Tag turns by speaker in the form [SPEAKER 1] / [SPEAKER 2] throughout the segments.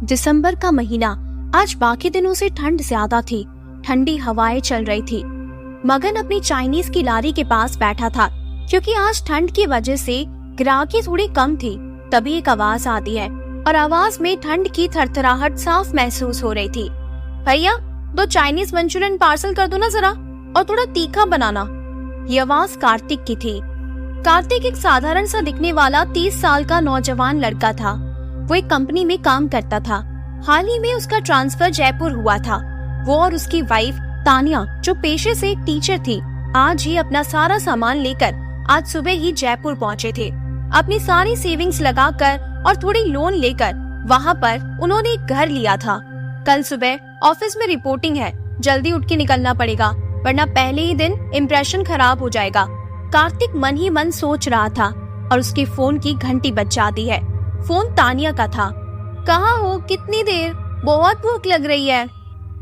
[SPEAKER 1] दिसंबर का महीना। आज बाकी दिनों से ठंड ज्यादा थी। ठंडी हवाएं चल रही थी। मगन अपनी चाइनीज की लारी के पास बैठा था। क्योंकि आज ठंड की वजह से ग्राहकी थोड़ी कम थी, तभी एक आवाज आती है और आवाज में ठंड की थरथराहट साफ महसूस हो रही थी। भैया 2 चाइनीज मंचूरियन पार्सल कर दो ना जरा, और थोड़ा तीखा बनाना। ये आवाज कार्तिक की थी। कार्तिक एक साधारण सा दिखने वाला 30 साल का नौजवान लड़का था। वो एक कंपनी में काम करता था। हाल ही में उसका ट्रांसफर जयपुर हुआ था। वो और उसकी वाइफ तानिया, जो पेशे से एक टीचर थी, आज ही अपना सारा सामान लेकर आज सुबह ही जयपुर पहुंचे थे। अपनी सारी सेविंग्स लगाकर और थोड़ी लोन लेकर वहाँ पर उन्होंने एक घर लिया था। कल सुबह ऑफिस में रिपोर्टिंग है, जल्दी उठ के निकलना पड़ेगा, वरना पहले ही दिन इम्प्रेशन खराब हो जाएगा। कार्तिक मन ही मन सोच रहा था और उसके फोन की घंटी बज जाती है। फोन तानिया का था। कहाँ हो, कितनी देर, बहुत भूख लग रही है।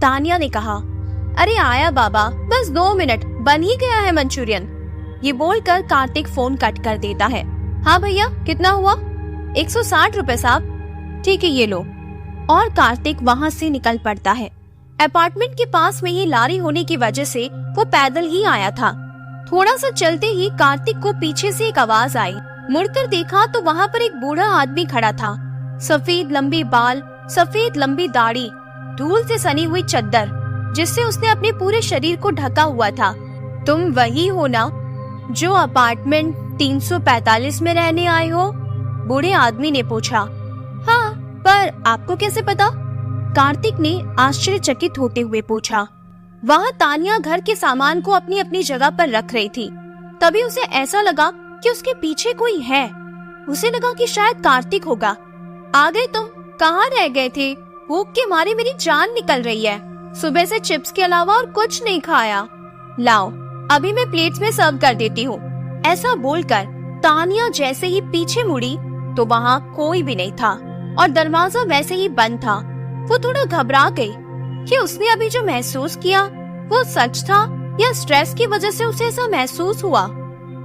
[SPEAKER 1] तानिया ने कहा, अरे आया बाबा, बस 2 मिनट, बन ही गया है मंचूरियन। ये बोलकर कार्तिक फोन कट कर देता है। हाँ भैया, कितना हुआ? 160 रुपए साहब। ठीक है, ये लो। और कार्तिक वहाँ से निकल पड़ता है। अपार्टमेंट के पास में ही लारी होने की वजह से वो पैदल ही आया था। थोड़ा सा चलते ही कार्तिक को पीछे से एक आवाज आई। मुड़कर देखा तो वहाँ पर एक बूढ़ा आदमी खड़ा था। सफेद लंबी बाल, सफेद लंबी दाढ़ी, धूल से सनी हुई चद्दर जिससे उसने अपने पूरे शरीर को ढका हुआ था। तुम वही हो ना जो अपार्टमेंट 345 में रहने आए हो? बूढ़े आदमी ने पूछा। हाँ, पर आपको कैसे पता? कार्तिक ने आश्चर्यचकित होते हुए पूछा। वहाँ तानिया घर के सामान को अपनी अपनी जगह पर रख रही थी। तभी उसे ऐसा लगा कि उसके पीछे कोई है। उसे लगा कि शायद कार्तिक होगा। आ गए तुम? कहाँ रह गए थे? भूख के मारे मेरी जान निकल रही है। सुबह से चिप्स के अलावा और कुछ नहीं खाया। लाओ, अभी मैं प्लेट्स में सर्व कर देती हूँ। ऐसा बोलकर तानिया जैसे ही पीछे मुड़ी तो वहाँ कोई भी नहीं था और दरवाजा वैसे ही बंद था। वो थोड़ा घबरा गई कि उसने अभी जो महसूस किया वो सच था या स्ट्रेस की वजह से उसे ऐसा महसूस हुआ।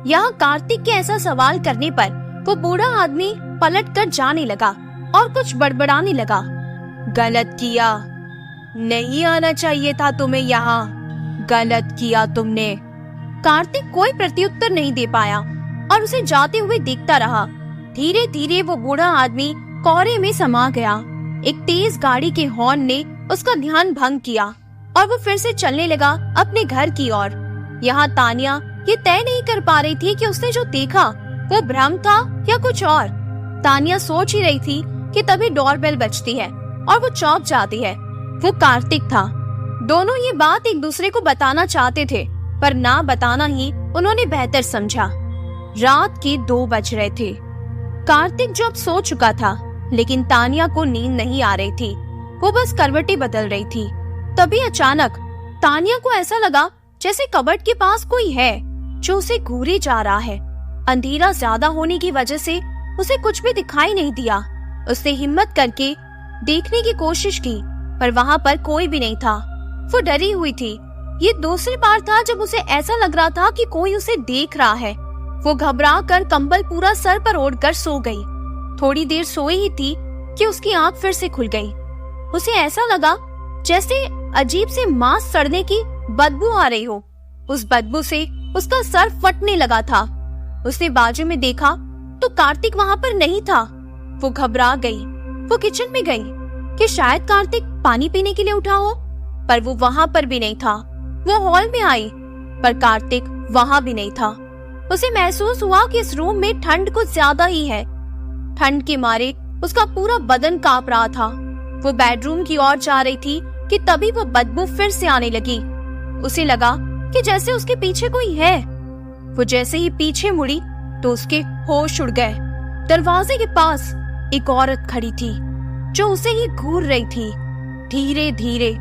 [SPEAKER 1] यहाँ कार्तिक के ऐसा सवाल करने पर वो बूढ़ा आदमी पलट कर जाने लगा और कुछ बड़बड़ाने लगा। गलत किया, नहीं आना चाहिए था तुम्हें यहाँ, गलत किया तुमने। कार्तिक कोई प्रत्युत्तर नहीं दे पाया और उसे जाते हुए देखता रहा। धीरे धीरे वो बूढ़ा आदमी कोहरे में समा गया। एक तेज गाड़ी के हॉर्न ने उसका ध्यान भंग किया और वो फिर से चलने लगा अपने घर की ओर। यहाँ तानिया ये तय नहीं कर पा रही थी कि उसने जो देखा वो भ्रम था या कुछ और। तानिया सोच ही रही थी कि तभी डोरबेल बजती है और वो चौंक जाती है। वो कार्तिक था। दोनों ये बात एक दूसरे को बताना चाहते थे, पर ना बताना ही उन्होंने बेहतर समझा। रात के 2 बज रहे थे। कार्तिक जो अब सो चुका था, लेकिन तानिया को नींद नहीं आ रही थी। वो बस करवटें बदल रही थी। तभी अचानक तानिया को ऐसा लगा जैसे कबर्ड के पास कोई है जो उसे घूरे जा रहा है। अंधेरा ज्यादा होने की वजह से उसे कुछ भी दिखाई नहीं दिया। उसने हिम्मत करके देखने की कोशिश की, पर वहाँ पर कोई भी नहीं था। वो डरी हुई थी। ये दूसरी बार था जब उसे ऐसा लग रहा था कि कोई उसे देख रहा है। वो घबरा कर कंबल पूरा सर पर ओढ़कर सो गई। थोड़ी देर सोई ही थी कि उसकी आंख फिर से खुल गई। उसे ऐसा लगा जैसे अजीब से मांस सड़ने की बदबू आ रही हो। उस बदबू से उसका सर फटने लगा था। उसने बाजू में देखा तो कार्तिक वहाँ पर नहीं था। वो घबरा गई। वो किचन में गई कि शायद कार्तिक पानी पीने के लिए उठा हो, पर वो वहाँ पर भी नहीं था। वो हॉल में आई, पर कार्तिक वहाँ भी नहीं था। उसे महसूस हुआ कि इस रूम में ठंड कुछ ज्यादा ही है। ठंड के मारे उसका पूरा बदन कांप रहा था। वो बेडरूम की ओर जा रही थी कि तभी वो बदबू फिर से आने लगी। उसे लगा कि जैसे उसके पीछे कोई है। वो जैसे ही पीछे मुड़ी तो उसके होश उड़ गए। दरवाजे के पास एक औरत खड़ी थी जो उसे ही घूर रही थी। धीरे धीरे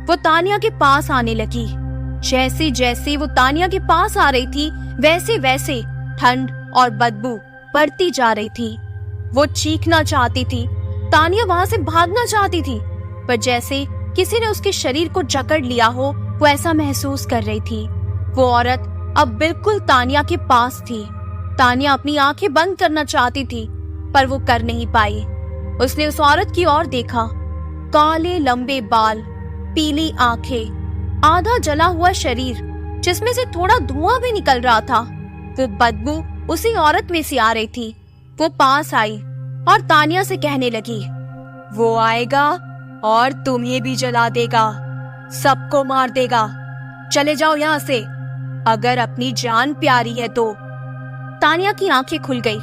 [SPEAKER 1] वो तानिया के पास आने लगी। जैसे जैसे वो तानिया के पास आ रही थी, वैसे वैसे ठंड और बदबू बढ़ती जा रही थी। वो चीखना चाहती थी, तानिया वहाँ से भागना चाहती थी, पर जैसे किसी ने उसके शरीर को जकड़ लिया हो, वो ऐसा महसूस कर रही थी। वो औरत अब बिल्कुल तानिया के पास थी। तानिया अपनी आंखें बंद करना चाहती थी, पर वो कर नहीं पाई। उसने उस औरत की ओर देखा। काले लंबे बाल, पीली आंखें, आधा जला हुआ शरीर जिसमें से थोड़ा धुआं भी निकल रहा था। वो बदबू उसी औरत में से आ रही थी। वो पास आई और तानिया से कहने लगी, वो आएगा और तुम्हें भी जला देगा, सबको मार देगा। चले जाओ यहाँ से, अगर अपनी जान प्यारी है तो। तानिया की आंखें खुल गई।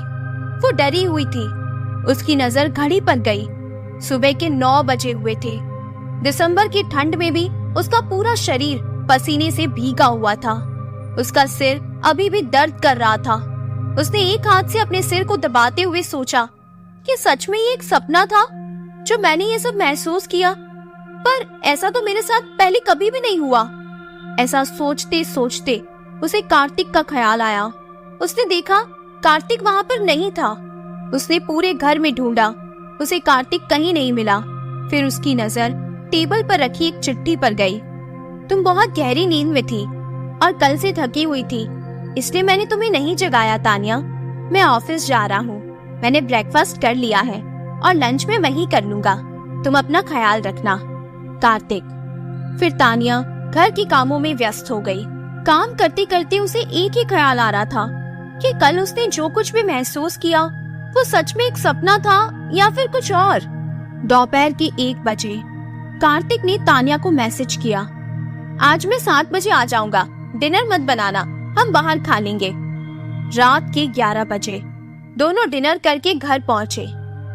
[SPEAKER 1] वो डरी हुई थी। उसकी नजर घड़ी पर गई। सुबह के 9 बजे हुए थे। दिसंबर की ठंड में भी उसका पूरा शरीर पसीने से भीगा हुआ था। उसका सिर अभी भी दर्द कर रहा था। उसने एक हाथ से अपने सिर को दबाते हुए सोचा कि सच में ये एक सपना था जो मैंने ये सब महसूस किया, पर ऐसा तो मेरे साथ पहले कभी भी नहीं हुआ। ऐसा सोचते सोचते उसे कार्तिक का ख्याल आया। उसने देखा कार्तिक वहां पर नहीं था। उसने पूरे घर में ढूंढा, उसे कार्तिक कहीं नहीं मिला। फिर उसकी नजर टेबल पर रखी एक चिट्ठी पर गई। तुम बहुत गहरी नींद में थी और कल से थकी हुई थी, इसलिए मैंने तुम्हें नहीं जगाया तानिया। मैं ऑफिस जा रहा हूँ। मैंने ब्रेकफास्ट कर लिया है और लंच में वही कर लूंगा। तुम अपना ख्याल रखना, कार्तिक। फिर तानिया घर के कामों में व्यस्त हो गई। काम करते करते उसे एक ही ख्याल आ रहा था कि कल उसने जो कुछ भी महसूस किया वो सच में एक सपना था या फिर कुछ और। दोपहर के 1 बजे कार्तिक ने तानिया को मैसेज किया, आज मैं 7 बजे आ जाऊंगा, डिनर मत बनाना, हम बाहर खा लेंगे। रात के 11 बजे दोनों डिनर करके घर पहुंचे।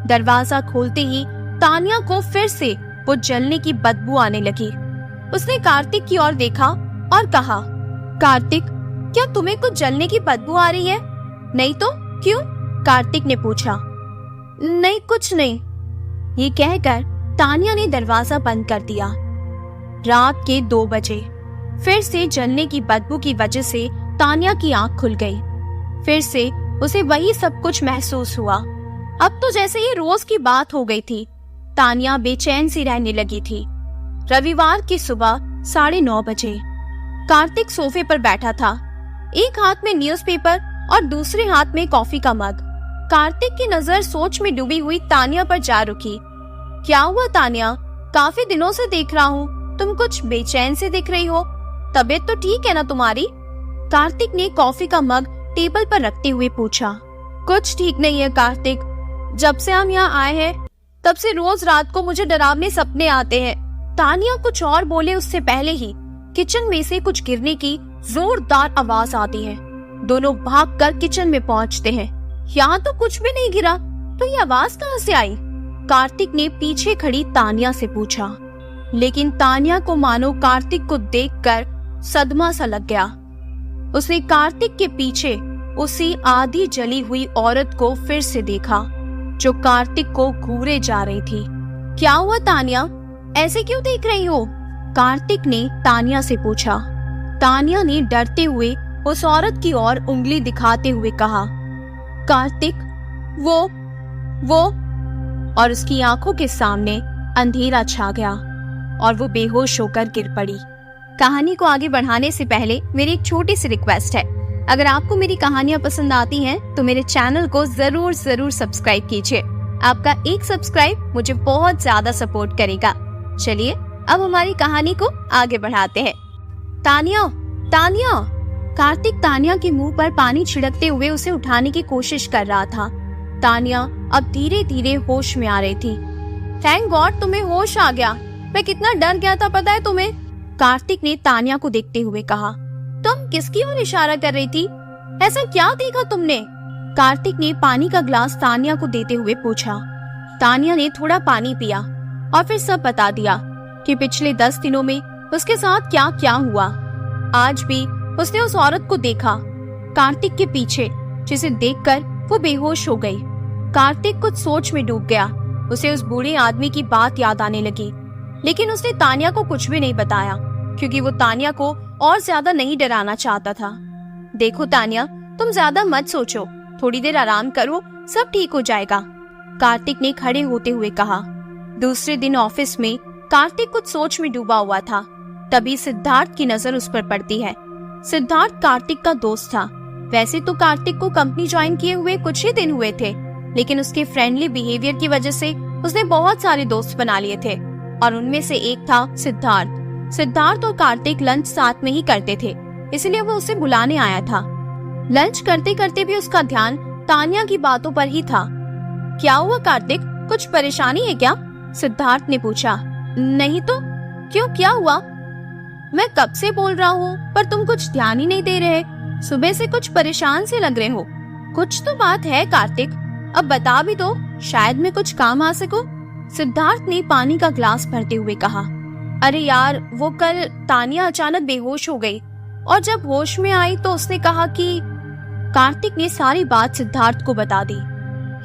[SPEAKER 1] दरवाजा खोलते ही तानिया को फिर से वो जलने की बदबू आने लगी। उसने कार्तिक की ओर देखा और कहा, कार्तिक, क्या तुम्हें कुछ जलने की बदबू आ रही है? नहीं तो क्यों? कार्तिक ने पूछा। नहीं, कुछ नहीं। ये कहकर तानिया ने दरवाजा बंद कर दिया। रात के 2 बजे फिर से जलने की बदबू की वजह से तानिया की आंख खुल गई। फिर से उसे वही सब कुछ महसूस हुआ। अब तो जैसे ये रोज की बात हो गई थी। तानिया बेचैन सी रहने लगी थी। रविवार की सुबह 9:30 बजे कार्तिक सोफे पर बैठा था। एक हाथ में न्यूज़पेपर और दूसरे हाथ में कॉफी का मग। कार्तिक की नजर सोच में डूबी हुई तानिया पर जा रुकी। क्या हुआ तानिया? काफी दिनों से देख रहा हूँ, तुम कुछ बेचैन से दिख रही हो। तबीयत तो ठीक है ना तुम्हारी? कार्तिक ने कॉफी का मग टेबल पर रखते हुए पूछा। कुछ ठीक नहीं है कार्तिक, जब से हम यहाँ आए हैं तब से रोज रात को मुझे डरावने सपने आते हैं। तानिया कुछ और बोले उससे पहले ही किचन में से कुछ गिरने की जोरदार आवाज आती है। दोनों भागकर किचन में पहुंचते हैं। यहाँ तो कुछ भी नहीं गिरा, तो ये आवाज कहाँ से आई? कार्तिक ने पीछे खड़ी तानिया से पूछा। लेकिन तानिया को मानो कार्तिक को देखकर सदमा सा लग गया। उसने कार्तिक के पीछे उसी आधी जली हुई औरत को फिर से देखा जो कार्तिक को घूरे जा रही थी। क्या हुआ तानिया, ऐसे क्यों देख रही हो? कार्तिक ने तानिया से पूछा। तानिया ने डरते हुए उस औरत की ओर उंगली दिखाते हुए कहा, कार्तिक, वो और उसकी आंखों के सामने अंधेरा छा गया और वो बेहोश होकर गिर पड़ी। कहानी को आगे बढ़ाने से पहले मेरी एक छोटी सी रिक्वेस्ट है, अगर आपको मेरी कहानियां पसंद आती हैं तो मेरे चैनल को जरूर सब्सक्राइब कीजिए। आपका एक सब्सक्राइब मुझे बहुत ज्यादा सपोर्ट करेगा। चलिए अब हमारी कहानी को आगे बढ़ाते हैं। तानिया, तानिया! कार्तिक तानिया के मुंह पर पानी छिड़कते हुए उसे उठाने की कोशिश कर रहा था। तानिया अब धीरे धीरे होश में आ रही थी। थैंक गॉड तुम्हें होश आ गया, मैं कितना डर गया था पता है तुम्हें? कार्तिक ने तानिया को देखते हुए कहा। तुम किसकी ओर इशारा कर रही थी? ऐसा क्या देखा तुमने? कार्तिक ने पानी का ग्लास तानिया को देते हुए पूछा। तानिया ने थोड़ा पानी पिया और फिर सब बता दिया कि पिछले 10 दिनों में उसके साथ क्या क्या हुआ। आज भी उसने उस औरत को देखा कार्तिक के पीछे, जिसे देखकर वो बेहोश हो गई। कार्तिक कुछ सोच में डूब गया। उसे उस बूढ़े आदमी की बात याद आने लगी, लेकिन उसने तानिया को कुछ भी नहीं बताया क्योंकि वो तानिया को और ज्यादा नहीं डराना चाहता था। देखो तानिया, तुम ज्यादा मत सोचो, थोड़ी देर आराम करो, सब ठीक हो जाएगा, कार्तिक ने खड़े होते हुए कहा। दूसरे दिन ऑफिस में कार्तिक कुछ सोच में डूबा हुआ था। तभी सिद्धार्थ की नजर उस पर पड़ती है। सिद्धार्थ कार्तिक का दोस्त था। वैसे तो कार्तिक को कंपनी ज्वाइन किए हुए कुछ ही दिन हुए थे, लेकिन उसके फ्रेंडली बिहेवियर की वजह से उसने बहुत सारे दोस्त बना लिए थे और उनमें से एक था सिद्धार्थ। सिद्धार्थ और कार्तिक लंच साथ में ही करते थे, इसलिए वो उसे बुलाने आया था। लंच करते करते भी उसका ध्यान तानिया की बातों पर ही था। क्या हुआ कार्तिक, कुछ परेशानी है क्या? सिद्धार्थ ने पूछा। नहीं तो, क्यों, क्या हुआ? मैं कब से बोल रहा हूँ पर तुम कुछ ध्यान ही नहीं दे रहे। सुबह से कुछ परेशान से लग रहे हो। कुछ तो बात है कार्तिक, अब बता भी दो, शायद मैं कुछ काम आ सकूं। सिद्धार्थ ने पानी का ग्लास भरते हुए कहा। अरे यार, वो कल तानिया अचानक बेहोश हो गई और जब होश में आई तो उसने कहा कि। कार्तिक ने सारी बात सिद्धार्थ को बता दी।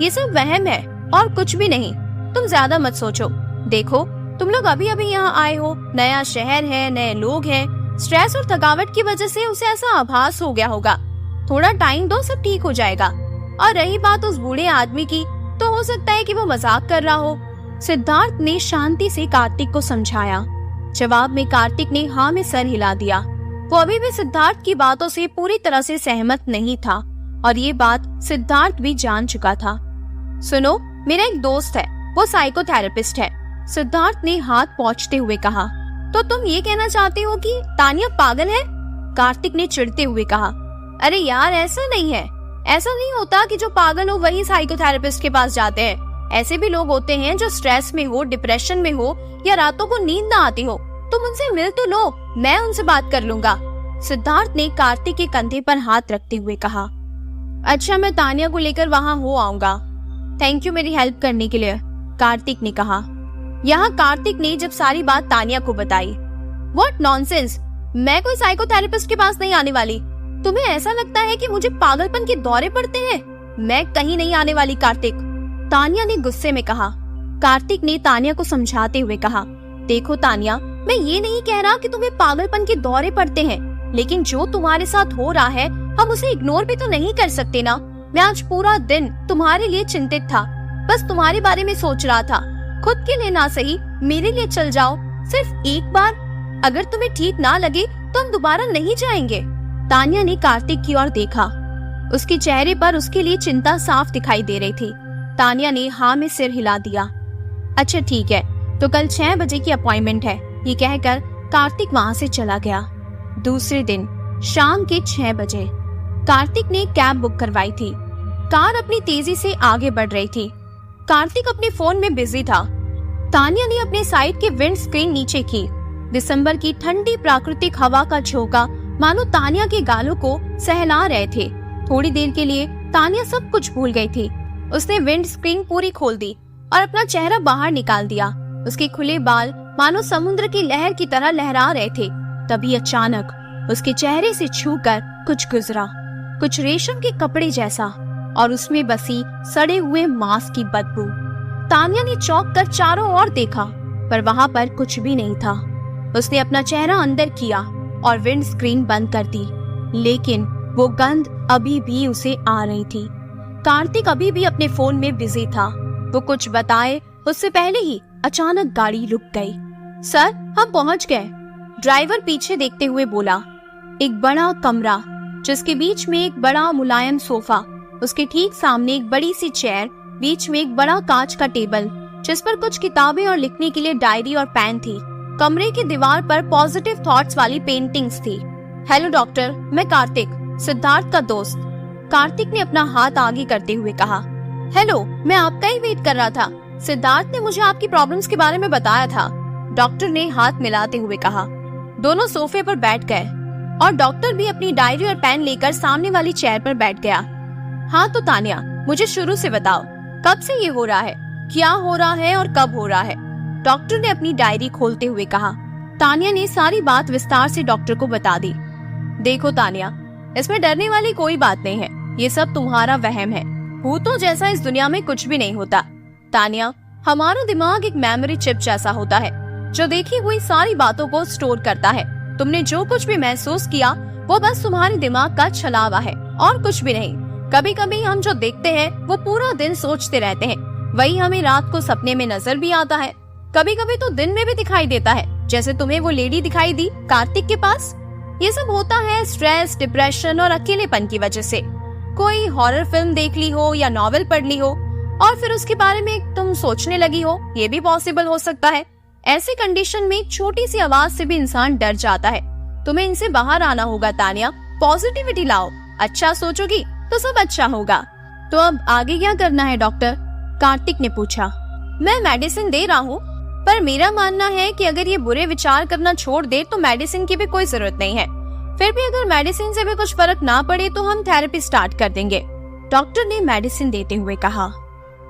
[SPEAKER 1] ये सब वहम है और कुछ भी नहीं, तुम ज्यादा मत सोचो। देखो, तुम लोग अभी अभी यहाँ आए हो, नया शहर है, नए लोग हैं, स्ट्रेस और थकावट की वजह से उसे ऐसा आभास हो गया होगा। थोड़ा टाइम दो, सब ठीक हो जाएगा। और रही बात उस बूढ़े आदमी की, तो हो सकता है कि वो मजाक कर रहा हो। सिद्धार्थ ने शांति से कार्तिक को समझाया। जवाब में कार्तिक ने हाँ में सर हिला दिया। वो अभी भी सिद्धार्थ की बातों से पूरी तरह से सहमत नहीं था और ये बात सिद्धार्थ भी जान चुका था। सुनो, मेरा एक दोस्त है, वो साइकोथेरेपिस्ट है। सिद्धार्थ ने हाथ पोंछते हुए कहा। तो तुम ये कहना चाहते हो कि तानिया पागल है? कार्तिक ने चिढ़ते हुए कहा। अरे यार, ऐसा नहीं है। ऐसा नहीं होता कि जो पागल हो वही साइकोथेरेपिस्ट के पास जाते हैं। ऐसे भी लोग होते हैं जो स्ट्रेस में हो, डिप्रेशन में हो या रातों को नींद ना आती हो। तुम उनसे मिल तो लो, मैं उनसे बात कर लूंगा। सिद्धार्थ ने कार्तिक के कंधे पर हाथ रखते हुए कहा। अच्छा, मैं तानिया को लेकर वहाँ हो आऊंगा। थैंक यू मेरी हेल्प करने के लिए, कार्तिक ने कहा। यहाँ कार्तिक ने जब सारी बात तानिया को बताई। व्हाट नॉनसेंस, मैं कोई साइकोथेरेपिस्ट के पास नहीं आने वाली। तुम्हें ऐसा लगता है कि मुझे पागलपन के दौरे पड़ते हैं? मैं कहीं नहीं आने वाली कार्तिक, तानिया ने गुस्से में कहा। कार्तिक ने तानिया को समझाते हुए कहा। देखो तानिया, मैं ये नहीं कह रहा कि तुम्हें पागलपन के दौरे पड़ते हैं, लेकिन जो तुम्हारे साथ हो रहा है हम उसे इग्नोर भी तो नहीं कर सकते ना। मैं आज पूरा दिन तुम्हारे लिए चिंतित था, बस तुम्हारे बारे में सोच रहा था। खुद के लिए ना सही, मेरे लिए चल जाओ, सिर्फ एक बार। अगर तुम्हें ठीक ना लगे तो हम दोबारा नहीं जाएंगे। तानिया ने कार्तिक की ओर देखा। उसके चेहरे पर उसके लिए चिंता साफ दिखाई दे रही थी। तानिया ने हाँ में सिर हिला दिया। अच्छा ठीक है, तो कल 6 बजे की अपॉइंटमेंट है, ये कहकर कार्तिक वहाँ से चला गया। दूसरे दिन शाम के 6 बजे कार्तिक ने कैब बुक करवाई थी। कार अपनी तेजी से आगे बढ़ रही थी। कार्तिक अपने फोन में बिजी था। तानिया ने अपने साइड के विंड स्क्रीन नीचे की। दिसंबर की ठंडी प्राकृतिक हवा का झोंका मानो तानिया के गालों को सहला रहे थे। थोड़ी देर के लिए तानिया सब कुछ भूल गई थी। उसने विंड स्क्रीन पूरी खोल दी और अपना चेहरा बाहर निकाल दिया। उसके खुले बाल मानो समुद्र की लहर की तरह लहरा रहे थे। तभी अचानक उसके चेहरे से छूकर कुछ गुजरा, कुछ रेशम के कपड़े जैसा, और उसमें बसी सड़े हुए मांस की बदबू। तानिया ने चौंक कर चारों ओर देखा, पर वहाँ पर कुछ भी नहीं था। उसने अपना चेहरा अंदर किया और विंड स्क्रीन बंद कर दी, लेकिन वो गंध अभी भी उसे आ रही थी। कार्तिक अभी भी अपने फोन में बिजी था। वो कुछ बताए उससे पहले ही अचानक गाड़ी रुक गई। सर, हम पहुंच गए, ड्राइवर पीछे देखते हुए बोला। एक बड़ा कमरा जिसके बीच में एक बड़ा मुलायम सोफा, उसके ठीक सामने एक बड़ी सी चेयर, बीच में एक बड़ा कांच का टेबल जिस पर कुछ किताबें और लिखने के लिए डायरी और पेन थी। कमरे की दीवार पर पॉजिटिव थॉट्स वाली पेंटिंग्स थी। हेलो डॉक्टर, मैं कार्तिक, सिद्धार्थ का दोस्त। कार्तिक ने अपना हाथ आगे करते हुए कहा। हेलो, मैं आपका ही वेट कर रहा था। सिद्धार्थ ने मुझे आपकी प्रॉब्लम्स के बारे में बताया था, डॉक्टर ने हाथ मिलाते हुए कहा। दोनों सोफे पर बैठ गए और डॉक्टर भी अपनी डायरी और पेन लेकर सामने वाली चेयर पर बैठ गया। हाँ तो तानिया, मुझे शुरू से बताओ, कब से ये हो रहा है, क्या हो रहा है और कब हो रहा है? डॉक्टर ने अपनी डायरी खोलते हुए कहा। तानिया ने सारी बात विस्तार से डॉक्टर को बता दी। देखो तानिया, इसमें डरने वाली कोई बात नहीं है, ये सब तुम्हारा वहम है। भूतों जैसा इस दुनिया में कुछ भी नहीं होता। तानिया, हमारा दिमाग एक मेमोरी चिप जैसा होता है जो देखी हुई सारी बातों को स्टोर करता है। तुमने जो कुछ भी महसूस किया वो बस तुम्हारे दिमाग का छलावा है और कुछ भी नहीं। कभी कभी हम जो देखते हैं वो पूरा दिन सोचते रहते हैं, वही हमें रात को सपने में नजर भी आता है। कभी कभी तो दिन में भी दिखाई देता है, जैसे तुम्हें वो लेडी दिखाई दी कार्तिक के पास। ये सब होता है स्ट्रेस, डिप्रेशन और अकेलेपन की वजह से। कोई हॉरर फिल्म देख ली हो या नॉवेल पढ़ ली हो और फिर उसके बारे में तुम सोचने लगी हो, ये भी पॉसिबल हो सकता है। ऐसी कंडीशन में छोटी सी आवाज से भी इंसान डर जाता है। तुम्हें इनसे बाहर आना होगा तानिया। पॉजिटिविटी लाओ, अच्छा सोचोगी तो सब अच्छा होगा। तो अब आगे क्या करना है डॉक्टर? कार्तिक ने पूछा। मैं मेडिसिन दे रहा हूँ, पर मेरा मानना है कि अगर ये बुरे विचार करना छोड़ दे तो मेडिसिन की भी कोई जरूरत नहीं है। फिर भी अगर मेडिसिन से भी कुछ फर्क ना पड़े तो हम थेरेपी स्टार्ट कर देंगे, डॉक्टर ने मेडिसिन देते हुए कहा।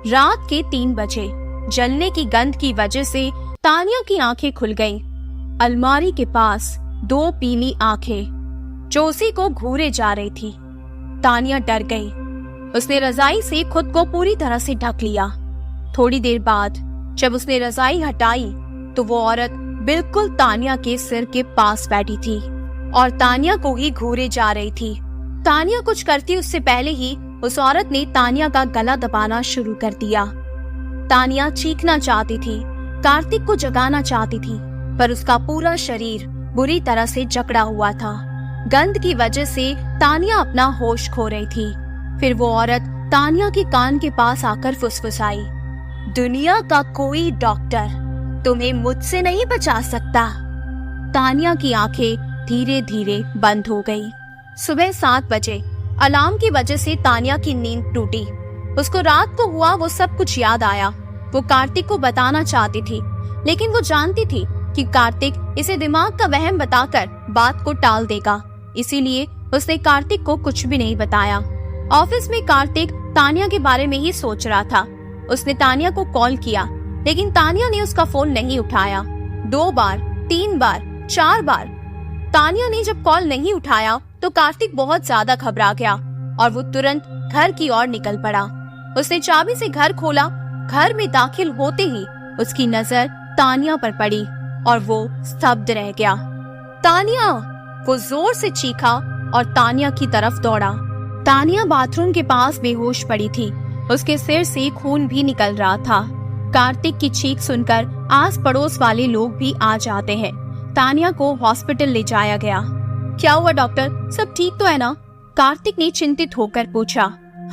[SPEAKER 1] रात के 3 बजे जलने की गंध की वजह से तानिया की आंखें खुल गईं। अलमारी के पास 2 पीली आंखें जो उसी को घूरे जा रही थी। तानिया डर गई। उसने रजाई से खुद को पूरी तरह से ढक लिया। थोड़ी देर बाद जब उसने रजाई हटाई तो वो औरत बिल्कुल तानिया के सिर के पास बैठी थी और तानिया को ही घूरे जा रही थी। तानिया कुछ करती उससे पहले ही उस औरत ने तानिया का गला दबाना शुरू कर दिया। तानिया चीखना चाहती थी, कार्तिक को जगाना चाहती थी, पर उसका पूरा शरीर बुरी तरह से जकड़ा हुआ था। गंध की वजह से तानिया अपना होश खो रही थी। फिर वो औरत तानिया के कान के पास आकर फुसफुसाई, दुनिया का कोई डॉक्टर तुम्हें मुझसे नहीं बचा सकता। तानिया की आंखें धीरे धीरे बंद हो गई। सुबह 7 बजे अलार्म की वजह से तानिया की नींद टूटी। उसको रात को हुआ वो सब कुछ याद आया। वो कार्तिक को बताना चाहती थी, लेकिन वो जानती थी कि कार्तिक इसे दिमाग का वहम बताकर बात को टाल देगा। इसीलिए उसने कार्तिक को कुछ भी नहीं बताया। ऑफिस में कार्तिक तानिया के बारे में ही सोच रहा था। उसने तानिया को कॉल किया, लेकिन तानिया ने उसका फोन नहीं उठाया। 2 बार, 3 बार, 4 बार तानिया ने जब कॉल नहीं उठाया तो कार्तिक बहुत ज्यादा घबरा गया और वो तुरंत घर की ओर निकल पड़ा। उसने चाबी से घर खोला। घर में दाखिल होते ही उसकी नजर तानिया पर पड़ी और वो स्तब्ध रह गया। तानिया! वो जोर से चीखा और तानिया की तरफ दौड़ा। तानिया बाथरूम के पास बेहोश पड़ी थी। उसके सिर से खून भी निकल रहा था। कार्तिक की चीख सुनकर आस पड़ोस वाले लोग भी आ जाते हैं। तानिया को हॉस्पिटल ले जाया गया। क्या हुआ डॉक्टर, सब ठीक तो है ना? कार्तिक ने चिंतित होकर पूछा।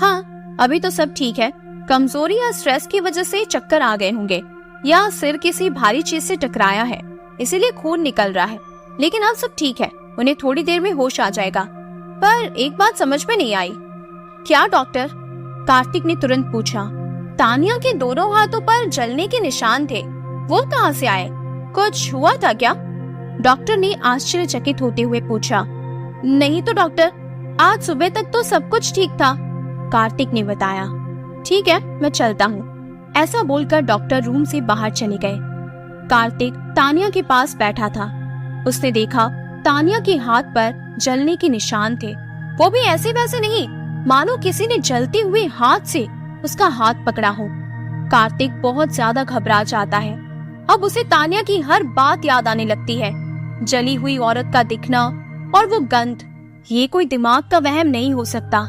[SPEAKER 1] हाँ, अभी तो सब ठीक है। कमजोरी या स्ट्रेस की वजह से चक्कर आ गए होंगे या सिर किसी भारी चीज से टकराया है, इसीलिए खून निकल रहा है, लेकिन अब सब ठीक है। उन्हें थोड़ी देर में होश आ जाएगा। पर एक बात समझ में नहीं आई। क्या डॉक्टर? कार्तिक ने तुरंत पूछा। तानिया के दोनों हाथों पर जलने के निशान थे, वो कहाँ से आए? कुछ हुआ था क्या? डॉक्टर ने आश्चर्यचकित होते हुए पूछा। नहीं तो डॉक्टर, आज सुबह तक तो सब कुछ ठीक था, कार्तिक ने बताया। ठीक है, मैं चलता हूँ। ऐसा बोलकर डॉक्टर रूम से बाहर चले गए। कार्तिक तानिया के पास बैठा था। उसने देखा तानिया के हाथ पर जलने के निशान थे, वो भी ऐसे वैसे नहीं, मानो किसी ने जलते हुए हाथ से उसका हाथ पकड़ा हो। कार्तिक बहुत ज्यादा घबरा जाता है। अब उसे तानिया की हर बात याद आने लगती है। जली हुई औरत का दिखना और वो गंध। ये कोई दिमाग का वहम नहीं हो सकता,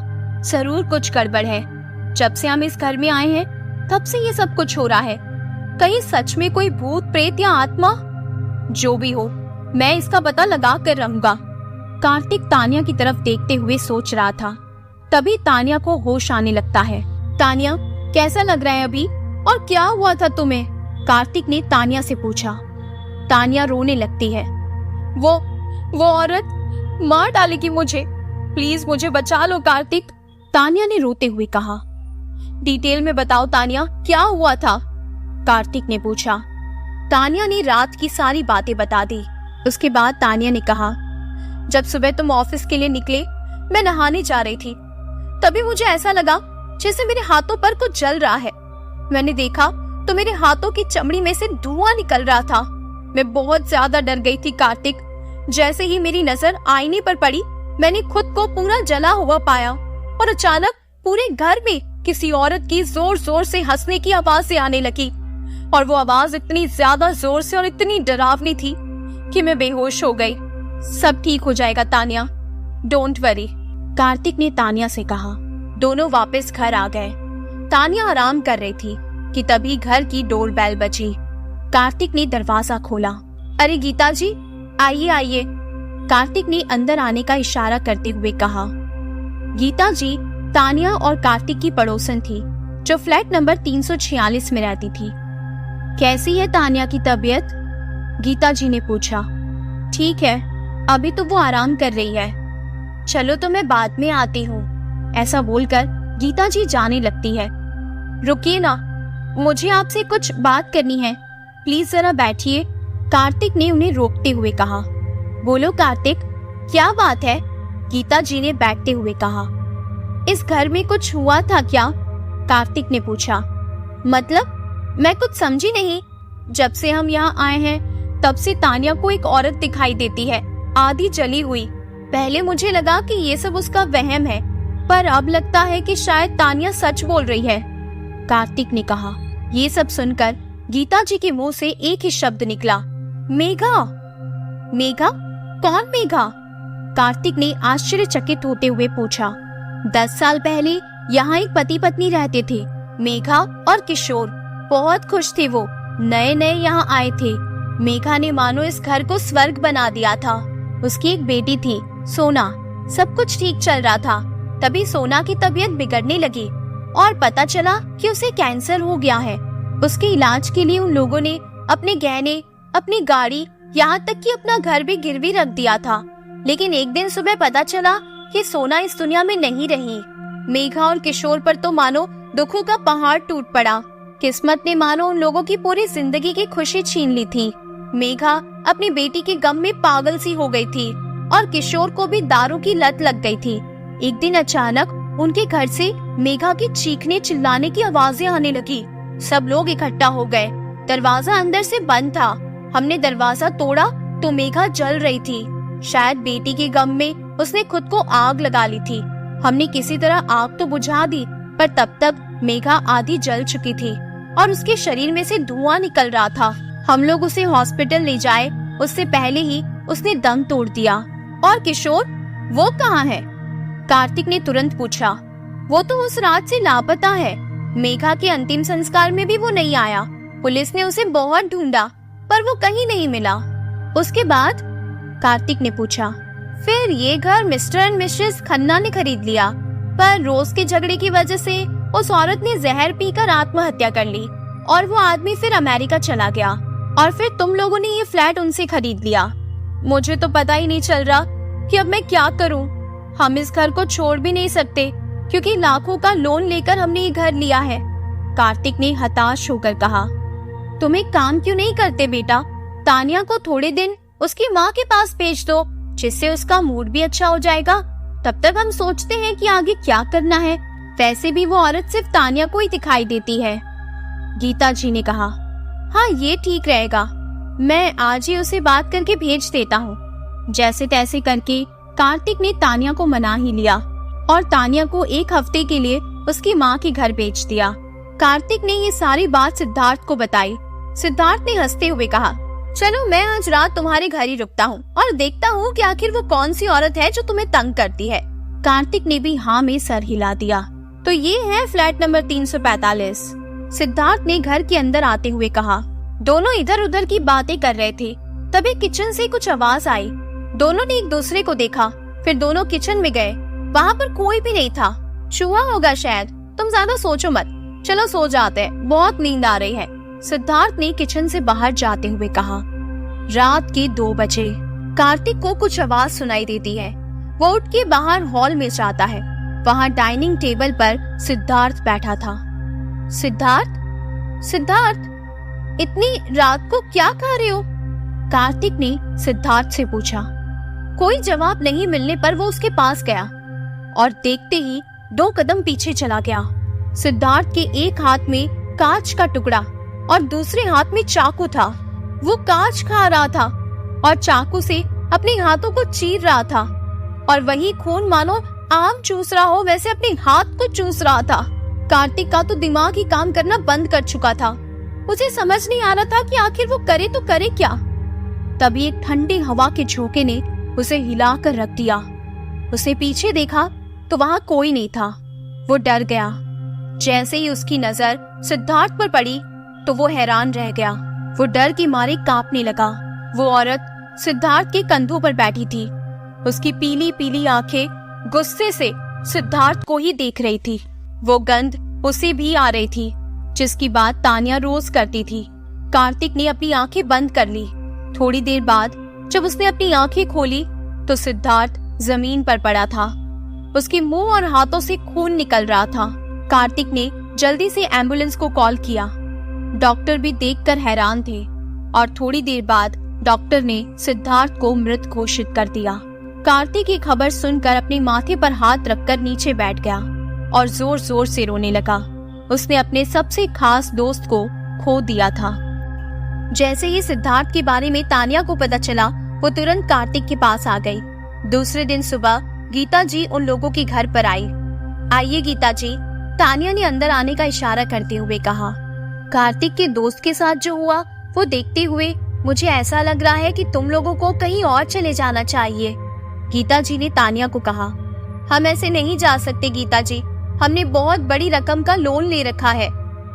[SPEAKER 1] जरूर कुछ गड़बड़ है। जब से हम इस घर में आए हैं तब से ये सब कुछ हो रहा है। कहीं सच में कोई भूत, प्रेत या आत्मा? जो भी हो, मैं इसका पता लगा कर रहूंगा। कार्तिक तानिया की तरफ देखते हुए सोच रहा था। तभी तानिया को होश आने लगता है। तानिया, कैसा लग रहा है अभी, और क्या हुआ था तुम्हें? कार्तिक ने तानिया से पूछा। तानिया रोने लगती है। वो औरत मार डालेगी मुझे, प्लीज मुझे बचा लो कार्तिक, तानिया ने रोते हुए कहा। डिटेल में बताओ तानिया, क्या हुआ था? कार्तिक ने पूछा। तानिया ने रात की सारी बातें बता दी। उसके बाद तानिया ने कहा, जब सुबह तुम ऑफिस के लिए निकले, मैं नहाने जा रही थी, तभी मुझे ऐसा लगा जैसे मेरे हाथों पर कुछ जल रहा है। मैंने देखा तो मेरे हाथों की चमड़ी में से धुआं निकल रहा था। मैं बहुत ज्यादा डर गई थी कार्तिक। जैसे ही मेरी नजर आईने पर पड़ी, मैंने खुद को पूरा जला हुआ पाया और अचानक पूरे घर में किसी औरत की जोर जोर से हंसने की आवाज से आने लगी, और वो आवाज इतनी ज्यादा जोर से और इतनी डरावनी थी कि मैं बेहोश हो गई। सब ठीक हो जाएगा तानिया, डोंट वरी, कार्तिक ने तानिया से कहा। दोनों वापस घर आ गए। तानिया आराम कर रही थी कि तभी घर की डोरबेल बजी। कार्तिक ने दरवाजा खोला। अरे गीता जी, आइए आइए, कार्तिक ने अंदर आने का इशारा करते हुए कहा। गीता जी तानिया और कार्तिक की पड़ोसन थी, जो फ्लैट नंबर 346 में रहती थी। कैसी है तानिया की तबीयत? गीता जी ने पूछा। ठीक है, अभी तो वो आराम कर रही है। चलो तो मैं बाद में आती हूँ। ऐसा बोलकर गीता जी जाने लगती है। रुकिए ना, मुझे आपसे कुछ बात करनी है, प्लीज जरा बैठिए, कार्तिक ने उन्हें रोकते हुए कहा। बोलो कार्तिक, क्या बात है? गीता जी ने बैठते हुए कहा। इस घर में कुछ हुआ था क्या? कार्तिक ने पूछा। मतलब? मैं कुछ समझी नहीं। जब से हम यहाँ आए हैं तब से तानिया को एक औरत दिखाई देती है, आधी जली हुई। पहले मुझे लगा कि ये सब उसका वहम है, पर अब लगता है कि शायद तानिया सच बोल रही है, कार्तिक ने कहा। ये सब सुनकर गीता जी के मुंह से एक ही शब्द निकला, मेघा। मेघा? कौन मेघा? कार्तिक ने आश्चर्यचकित होते हुए पूछा। 10 साल पहले यहाँ एक पति पत्नी रहते थे, मेघा और किशोर। बहुत खुश थे वो, नए नए यहाँ आए थे। मेघा ने मानो इस घर को स्वर्ग बना दिया था। उसकी एक बेटी थी, सोना। सब कुछ ठीक चल रहा था, तभी सोना की तबीयत बिगड़ने लगी और पता चला कि उसे कैंसर हो गया है। उसके इलाज के लिए उन लोगों ने अपने गहने, अपनी गाड़ी, यहाँ तक कि अपना घर भी गिरवी रख दिया था। लेकिन एक दिन सुबह पता चला कि सोना इस दुनिया में नहीं रही। मेघा और किशोर पर तो मानो दुखों का पहाड़ टूट पड़ा। किस्मत ने मानो उन लोगों की पूरी जिंदगी की खुशी छीन ली थी। मेघा अपनी बेटी के गम में पागल सी हो गई थी और किशोर को भी दारू की लत लग गई थी। एक दिन अचानक उनके घर से मेघा की चीखने चिल्लाने की आवाजें आने लगी। सब लोग इकट्ठा हो गए। दरवाजा अंदर से बंद था। हमने दरवाजा तोड़ा तो मेघा जल रही थी। शायद बेटी के गम में उसने खुद को आग लगा ली थी। हमने किसी तरह आग तो बुझा दी, पर तब तक मेघा आधी जल चुकी थी और उसके शरीर में से धुआं निकल रहा था। हम लोग उसे हॉस्पिटल ले जाए, उससे पहले ही उसने दम तोड़ दिया। और किशोर, वो कहाँ है? कार्तिक ने तुरंत पूछा। वो तो उस रात से लापता है। मेघा के अंतिम संस्कार में भी वो नहीं आया। पुलिस ने उसे बहुत ढूंढा, पर वो कहीं नहीं मिला। उसके बाद? कार्तिक ने पूछा। फिर ये घर मिस्टर एंड मिसेस खन्ना ने खरीद लिया, पर रोज के झगड़े की वजह से उस औरत ने जहर पीकर आत्महत्या कर ली और वो आदमी फिर अमेरिका चला गया और फिर तुम लोगों ने ये फ्लैट उनसे खरीद लिया। मुझे तो पता ही नहीं चल रहा कि अब मैं क्या करूं। हम इस घर को छोड़ भी नहीं सकते क्योंकि लाखों का लोन लेकर हमने ये घर लिया है, कार्तिक ने हताश होकर कहा। तुम एक काम क्यों नहीं करते बेटा? तानिया को थोड़े दिन उसकी माँ के पास भेज दो, जिससे उसका मूड भी अच्छा हो जाएगा। तब तक हम सोचते हैं कि आगे क्या करना है। वैसे भी वो औरत सिर्फ तानिया को ही दिखाई देती है, गीता जी ने कहा। हाँ, ये ठीक रहेगा। मैं आज ही उसे बात करके भेज देता हूँ। जैसे तैसे करके कार्तिक ने तानिया को मना ही लिया और तानिया को 1 हफ्ते के लिए उसकी माँ के घर भेज दिया। कार्तिक ने ये सारी बात सिद्धार्थ को बताई। सिद्धार्थ ने हंसते हुए कहा, चलो मैं आज रात तुम्हारे घर ही रुकता हूँ और देखता हूँ कि आखिर वो कौन सी औरत है जो तुम्हें तंग करती है। कार्तिक ने भी हाँ में सर हिला दिया। तो ये है फ्लैट नंबर 345, सिद्धार्थ ने घर के अंदर आते हुए कहा। दोनों इधर उधर की बातें कर रहे थे, तभी किचन से कुछ आवाज आई। दोनों ने एक दूसरे को देखा, फिर दोनों किचन में गए। वहाँ पर कोई भी नहीं था। चूहा होगा शायद। तुम ज्यादा सोचो मत, चलो सो जाते हैं, बहुत नींद आ रही है, सिद्धार्थ ने किचन से बाहर जाते हुए कहा। रात के 2 बजे कार्तिक को कुछ आवाज सुनाई देती है। वो उठ के बाहर हॉल में जाता है। वहाँ डाइनिंग टेबल पर सिद्धार्थ बैठा था। सिद्धार्थ, सिद्धार्थ, इतनी रात को क्या खा रहे हो? कार्तिक ने सिद्धार्थ से पूछा। कोई जवाब नहीं मिलने पर वो उसके पास गया और देखते ही 2 कदम पीछे चला गया। सिद्धार्थ के एक हाथ में कांच का टुकड़ा और दूसरे हाथ में चाकू था। वो कांच खा रहा था और चाकू से अपने हाथों को चीर रहा था और वही खून मानो आम चूस रहा हो वैसे अपने हाथ को चूस रहा था। कार्तिक का तो दिमाग ही काम करना बंद कर चुका था। उसे समझ नहीं आ रहा था कि आखिर वो करे तो करे क्या। तभी एक ठंडी हवा के झोंके ने उसे हिला कर रख दिया। उसने पीछे देखा तो वहाँ कोई नहीं था। वो डर गया। जैसे ही उसकी नजर सिद्धार्थ पर पड़ी तो वो हैरान रह गया। वो डर के मारे कांपने लगा। वो औरत सिद्धार्थ के कंधों पर बैठी थी। उसकी पीली पीली आंखें गुस्से से सिद्धार्थ को ही देख रही थी। वो गंध उसे भी आ रही थी जिसकी बात तानिया रोज करती थी। कार्तिक ने अपनी आंखें बंद कर ली। थोड़ी देर बाद जब उसने अपनी आंखें खोली तो सिद्धार्थ जमीन पर पड़ा था। उसके मुंह और हाथों से खून निकल रहा था। कार्तिक ने जल्दी से एम्बुलेंस को कॉल किया। डॉक्टर भी देखकर हैरान थे और थोड़ी देर बाद डॉक्टर ने सिद्धार्थ को मृत घोषित कर दिया। कार्तिक की खबर सुनकर अपने माथे पर हाथ रखकर नीचे बैठ गया और जोर जोर से रोने लगा। उसने अपने सबसे खास दोस्त को खो दिया था। जैसे ही सिद्धार्थ के बारे में तानिया को पता चला, वो तुरंत कार्तिक के पास आ गई। दूसरे दिन सुबह गीता जी उन लोगों के घर पर आई। आइए गीता जी, तानिया ने अंदर आने का इशारा करते हुए कहा। कार्तिक के दोस्त के साथ जो हुआ वो देखते हुए मुझे ऐसा लग रहा है कि तुम लोगों को कहीं और चले जाना चाहिए। गीता जी ने तानिया को कहा। हम ऐसे नहीं जा सकते गीता जी, हमने बहुत बड़ी रकम का लोन ले रखा है।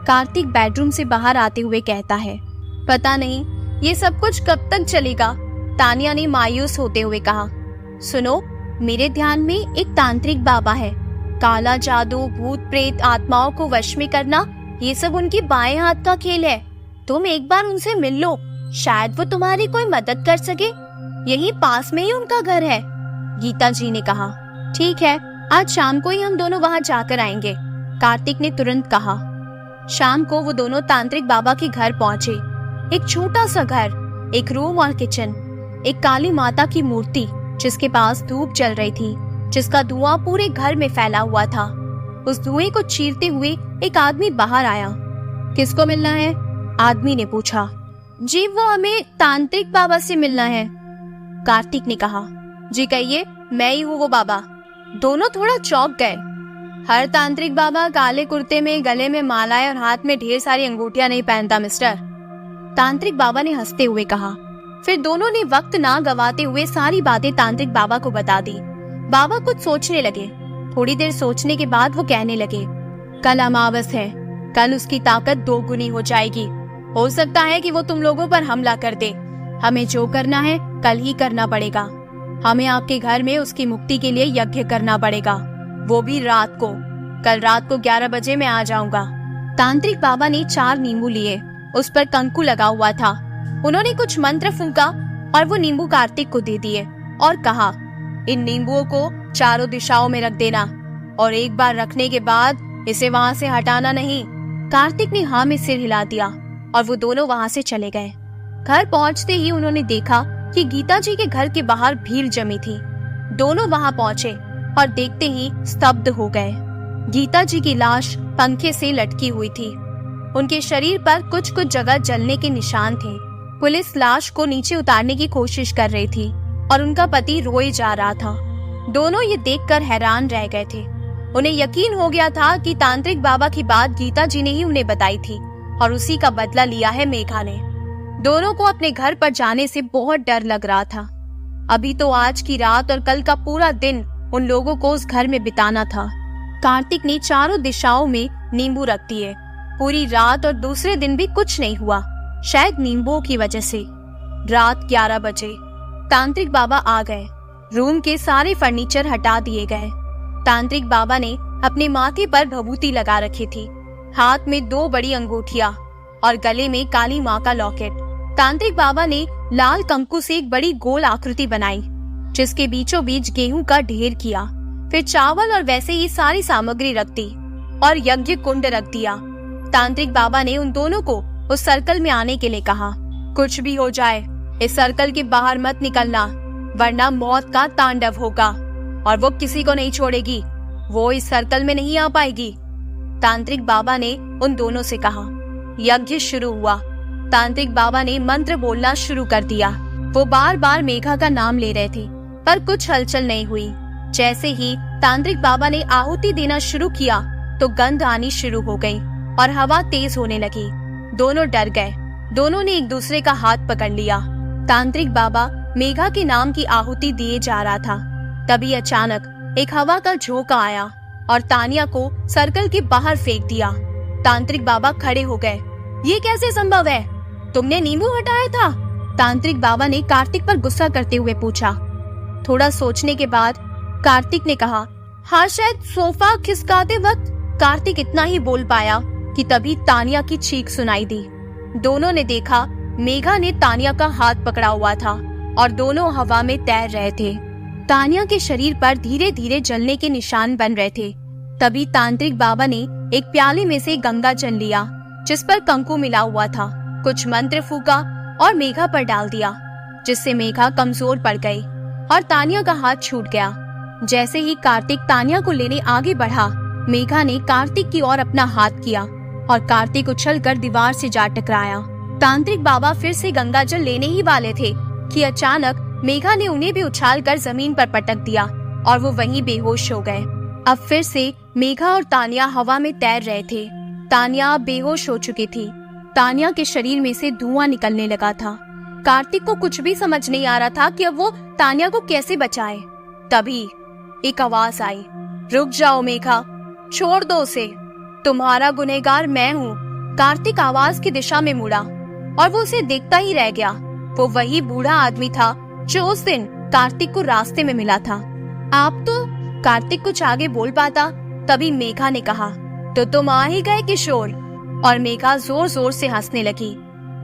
[SPEAKER 1] कार्तिक बेडरूम से बाहर आते हुए कहता है। पता नहीं ये सब कुछ कब तक चलेगा, तानिया ने मायूस होते हुए कहा। सुनो, मेरे ध्यान में एक तांत्रिक बाबा है। काला जादू, भूत प्रेत, आत्माओं को वश में करना, ये सब उनके बाएं हाथ का खेल है। तुम एक बार उनसे मिल लो, शायद वो तुम्हारी कोई मदद कर सके। यहीं पास में ही उनका घर है। गीता जी ने कहा। ठीक है, आज शाम को ही हम दोनों वहाँ जाकर आएंगे, कार्तिक ने तुरंत कहा। शाम को वो दोनों तांत्रिक बाबा के घर पहुँचे। एक छोटा सा घर, एक रूम और किचन, एक काली माता की मूर्ति जिसके पास धूप जल रही थी, जिसका धुआं पूरे घर में फैला हुआ था। उस धुएं को चीरते हुए एक आदमी बाहर आया। किसको मिलना है? आदमी ने पूछा। जी, वो हमें तांत्रिक बाबा से मिलना है, कार्तिक ने कहा। जी कहिए, मैं ही हूँ वो बाबा। दोनों थोड़ा चौंक गए। हर तांत्रिक बाबा काले कुर्ते में, गले में मालाएं और हाथ में ढेर सारी अंगूठियां नहीं पहनता मिस्टर, तांत्रिक बाबा ने हंसते हुए कहा। फिर दोनों ने वक्त ना गवाते हुए सारी बातें तांत्रिक बाबा को बता दी। बाबा कुछ सोचने लगे। थोड़ी देर सोचने के बाद वो कहने लगे। कल अमावस है, कल उसकी ताकत दोगुनी हो जाएगी। हो सकता है कि वो तुम लोगों पर हमला कर दे। हमें जो करना है कल ही करना पड़ेगा। हमें आपके घर में उसकी मुक्ति के लिए यज्ञ करना पड़ेगा, वो भी रात को। कल रात को 11 बजे मैं आ जाऊंगा। तांत्रिक बाबा ने 4 नींबू लिए, उस पर कंकु लगा हुआ था। उन्होंने कुछ मंत्र फूंका और वो नींबू कार्तिक को दे दिए और कहा, इन नींबुओं को चारों दिशाओं में रख देना और एक बार रखने के बाद इसे वहाँ से हटाना नहीं। कार्तिक ने हाँ में सिर हिला दिया और वो दोनों वहाँ से चले गए। घर पहुँचते ही उन्होंने देखा कि गीता जी के घर के बाहर भीड़ जमी थी। दोनों वहाँ पहुँचे और देखते ही स्तब्ध हो गए। गीता जी की लाश पंखे से लटकी हुई थी। उनके शरीर पर कुछ कुछ जगह जलने के निशान थे। पुलिस लाश को नीचे उतारने की कोशिश कर रही थी और उनका पति रोए जा रहा था। दोनों ये देखकर हैरान रह गए थे। उन्हें यकीन हो गया था कि तांत्रिक बाबा की बात गीता जी ने ही उन्हें बताई थी और उसी का बदला लिया है मेघा ने। दोनों को अपने घर पर जाने से बहुत डर लग रहा था। अभी तो आज की रात और कल का पूरा दिन उन लोगों को उस घर में बिताना था। कार्तिक ने चारों दिशाओं में नींबू रख दिए। पूरी रात और दूसरे दिन भी कुछ नहीं हुआ, शायद नींबुओं की वजह से। रात 11 बजे तांत्रिक बाबा आ गए। रूम के सारे फर्नीचर हटा दिए गए। तांत्रिक बाबा ने अपने माथे पर भभूति लगा रखी थी, हाथ में 2 बड़ी अंगूठियां और गले में काली माँ का लॉकेट। तांत्रिक बाबा ने लाल कंकु से एक बड़ी गोल आकृति बनाई जिसके बीचों बीच गेहूं का ढेर किया। फिर चावल और वैसे ही सारी सामग्री रख दी और यज्ञ कुंड रख दिया। तांत्रिक बाबा ने उन दोनों को उस सर्कल में आने के लिए कहा। कुछ भी हो जाए, इस सर्कल के बाहर मत निकलना, वरना मौत का तांडव होगा और वो किसी को नहीं छोड़ेगी। वो इस सर्कल में नहीं आ पाएगी, तांत्रिक बाबा ने उन दोनों से कहा। यज्ञ शुरू हुआ। तांत्रिक बाबा ने मंत्र बोलना शुरू कर दिया। वो बार बार मेघा का नाम ले रहे थे पर कुछ हलचल नहीं हुई। जैसे ही तांत्रिक बाबा ने आहुति देना शुरू किया तो गंध आनी शुरू हो गई और हवा तेज होने लगी। दोनों डर गए। दोनों ने एक दूसरे का हाथ पकड़ लिया। तांत्रिक बाबा मेघा के नाम की आहुति दिए जा रहा था। तभी अचानक एक हवा का झोंका आया और तानिया को सर्कल के बाहर फेंक दिया। तांत्रिक बाबा खड़े हो गए। ये कैसे संभव है? तुमने नींबू हटाया था? तांत्रिक बाबा ने कार्तिक पर गुस्सा करते हुए पूछा। थोड़ा सोचने के बाद कार्तिक ने कहा, हाँ शायद सोफा खिसकाते वक्त। कार्तिक इतना ही बोल पाया कि तभी तानिया की चीख सुनाई दी। दोनों ने देखा मेघा ने तानिया का हाथ पकड़ा हुआ था और दोनों हवा में तैर रहे थे। तानिया के शरीर पर धीरे धीरे जलने के निशान बन रहे थे। तभी तांत्रिक बाबा ने एक प्याले में से गंगा जल लिया जिस पर कंकु मिला हुआ था, कुछ मंत्र फूका और मेघा पर डाल दिया, जिससे मेघा कमजोर पड़ गई और तानिया का हाथ छूट गया। जैसे ही कार्तिक तानिया को लेने आगे बढ़ा, मेघा ने कार्तिक की ओर अपना हाथ किया और कार्तिक उछलकर दीवार से जा टकराया। तांत्रिक बाबा फिर से गंगा जल लेने ही वाले थे कि अचानक मेघा ने उन्हें भी उछालकर जमीन पर पटक दिया और वो वहीं बेहोश हो गए। अब फिर से मेघा और तानिया हवा में तैर रहे थे। तानिया अब बेहोश हो चुकी थी। तानिया के शरीर में से धुआं निकलने लगा था। कार्तिक को कुछ भी समझ नहीं आ रहा था कि अब वो तानिया को कैसे बचाए। तभी एक आवाज आई, रुक जाओ मेघा, छोड़ दो उसे, तुम्हारा गुनहगार मैं हूँ। कार्तिक आवाज की दिशा में मुड़ा और वो उसे देखता ही रह गया। वो वही बूढ़ा आदमी था जो उस दिन कार्तिक को रास्ते में मिला था। आप तो कार्तिक कुछ आगे बोल पाता, तभी मेघा ने कहा, तो तुम आ ही गए किशोर। और मेघा जोर जोर से हंसने लगी।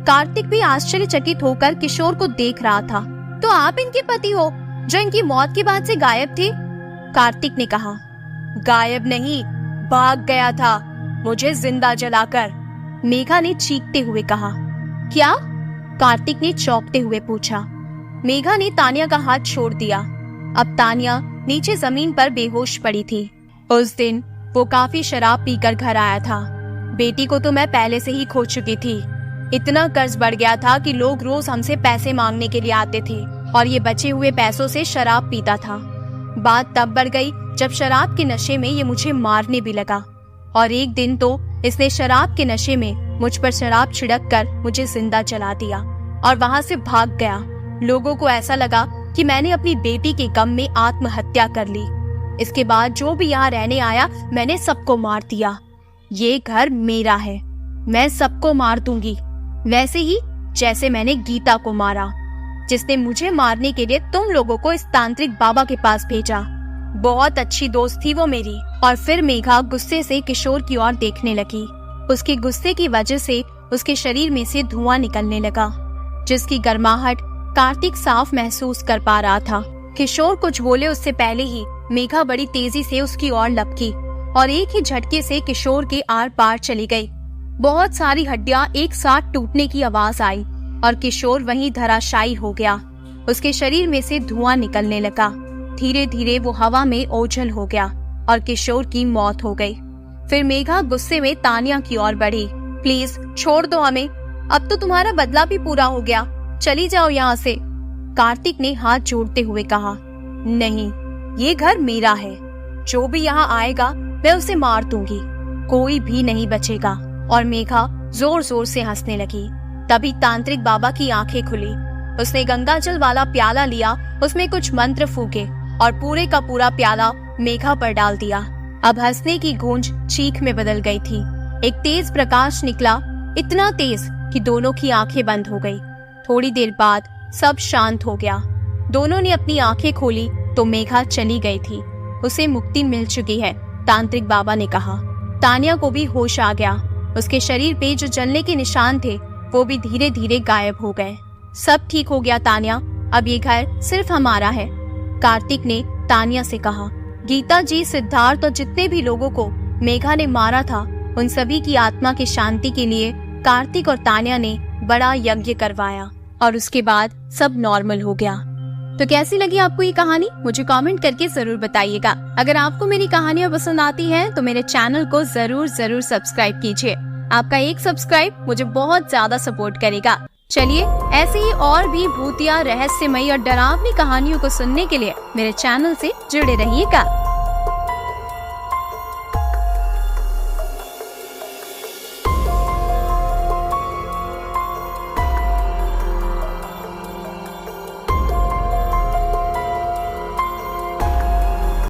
[SPEAKER 1] कार्तिक भी आश्चर्यचकित होकर किशोर को देख रहा था। तो आप इनके पति हो जो इनकी मौत के बाद से गायब थे? कार्तिक ने कहा, गायब नहीं, भाग गया था मुझे जिंदा जलाकर। मेघा ने चीखते हुए कहा। क्या? कार्तिक ने चौंकते हुए पूछा। मेघा ने तानिया का हाथ छोड़ दिया। अब तानिया नीचे जमीन पर बेहोश पड़ी थी। उस दिन वो काफी शराब पीकर घर आया था। बेटी को तो मैं पहले से ही खो चुकी थी। इतना कर्ज बढ़ गया था कि लोग रोज हमसे पैसे मांगने के लिए आते थे और ये बचे हुए पैसों से शराब पीता था। बात तब बढ़ गई जब शराब के नशे में ये मुझे मारने भी लगा और एक दिन तो इसने शराब के नशे में मुझ पर शराब छिड़क कर मुझे जिंदा जला दिया और वहाँ से भाग गया। लोगों को ऐसा लगा कि मैंने अपनी बेटी के गम में आत्महत्या कर ली। इसके बाद जो भी यहाँ रहने आया मैंने सबको मार दिया। ये घर मेरा है, मैं सबको मार दूंगी, वैसे ही जैसे मैंने गीता को मारा, जिसने मुझे मारने के लिए तुम लोगों को इस तांत्रिक बाबा के पास भेजा। बहुत अच्छी दोस्त थी वो मेरी। और फिर मेघा गुस्से से किशोर की ओर देखने लगी। उसके गुस्से की वजह से उसके शरीर में से धुआं निकलने लगा, जिसकी गर्माहट कार्तिक साफ महसूस कर पा रहा था। किशोर कुछ बोले उससे पहले ही मेघा बड़ी तेजी से उसकी ओर लपकी और एक ही झटके से किशोर के आर पार चली गई। बहुत सारी हड्डियां एक साथ टूटने की आवाज आई और किशोर वहीं धराशायी हो गया। उसके शरीर में से धुआं निकलने लगा। धीरे धीरे वो हवा में ओझल हो गया और किशोर की मौत हो गई। फिर मेघा गुस्से में तानिया की ओर बढ़ी। प्लीज छोड़ दो हमें, अब तो तुम्हारा बदला भी पूरा हो गया, चली जाओ यहाँ से। कार्तिक ने हाथ जोड़ते हुए कहा, नहीं, ये घर मेरा है, जो भी यहाँ आएगा मैं उसे मार दूंगी, कोई भी नहीं बचेगा। और मेघा जोर जोर से हंसने लगी। तभी तांत्रिक बाबा की आंखें खुली। उसने गंगा जल वाला प्याला लिया, उसमें कुछ मंत्र फूके और पूरे का पूरा प्याला मेघा पर डाल दिया। अब हंसने की गूंज चीख में बदल गई थी। एक तेज प्रकाश निकला, इतना तेज कि दोनों की आंखें बंद हो गई। थोड़ी देर बाद सब शांत हो गया। दोनों ने अपनी आंखें खोली तो मेघा चली गई थी। उसे मुक्ति मिल चुकी है, तांत्रिक बाबा ने कहा। तानिया को भी होश आ गया। उसके शरीर पे जो जलने के निशान थे वो भी धीरे धीरे गायब हो गए। सब ठीक हो गया तानिया, अब ये घर सिर्फ हमारा है, कार्तिक ने तानिया से कहा। गीता जी, सिद्धार्थ और जितने भी लोगों को मेघा ने मारा था, उन सभी की आत्मा की शांति के लिए कार्तिक और तानिया ने बड़ा यज्ञ करवाया और उसके बाद सब नॉर्मल हो गया। तो कैसी लगी आपको ये कहानी, मुझे कमेंट करके जरूर बताइएगा। अगर आपको मेरी कहानियाँ पसंद आती हैं तो मेरे चैनल को जरूर सब्सक्राइब कीजिए। आपका एक सब्सक्राइब मुझे बहुत ज्यादा सपोर्ट करेगा। चलिए ऐसे ही और भी भूतिया, रहस्यमयी और डरावनी कहानियों को सुनने के लिए मेरे चैनल से जुड़े रहिएगा।